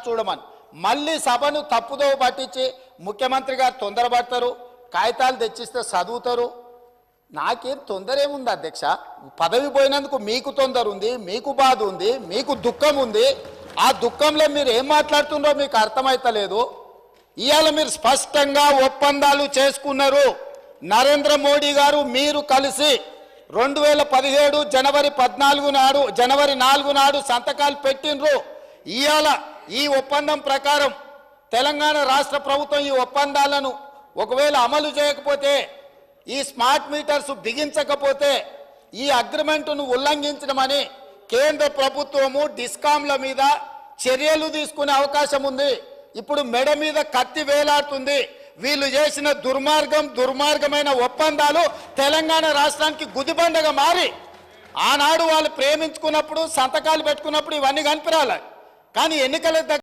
చూడమని మళ్ళీ సభను తప్పుదోవ పట్టించి ముఖ్యమంత్రి గారు తొందరపడతారు, కాగితాలు తెచ్చిస్తే చదువుతారు. నాకేం తొందర ఏముంది అధ్యక్ష? పదవి పోయినందుకు మీకు తొందర ఉంది, మీకు బాధ ఉంది, మీకు దుఃఖం ఉంది. ఆ దుఃఖంలో మీరు ఏం మాట్లాడుతుందో మీకు అర్థమైతలేదు. ఇవాళ మీరు స్పష్టంగా ఒప్పందాలు చేసుకున్నారు. నరేంద్ర మోడీ గారు మీరు కలిసి 2017 జనవరి 4 నాడు సంతకాలు పెట్టినరు. ఇవాళ ఈ ఒప్పందం ప్రకారం తెలంగాణ రాష్ట్ర ప్రభుత్వం ఈ ఒప్పందాలను ఒకవేళ అమలు చేయకపోతే, ఈ స్మార్ట్ మీటర్స్ బిగించకపోతే ఈ అగ్రిమెంటును ఉల్లంఘించడమని కేంద్ర ప్రభుత్వము డిస్కాంల మీద చర్యలు తీసుకునే అవకాశం ఉంది. ఇప్పుడు మెడ మీద కత్తి వేలాడుతుంది. వీళ్ళు చేసిన దుర్మార్గమైన ఒప్పందాలు తెలంగాణ రాష్ట్రానికి గుదిబండగా మారి, ఆనాడు వాళ్ళు ప్రేమించుకున్నప్పుడు సంతకాలు పెట్టుకున్నప్పుడు ఇవన్నీ కనిపించాలి. కానీ ఎన్నికల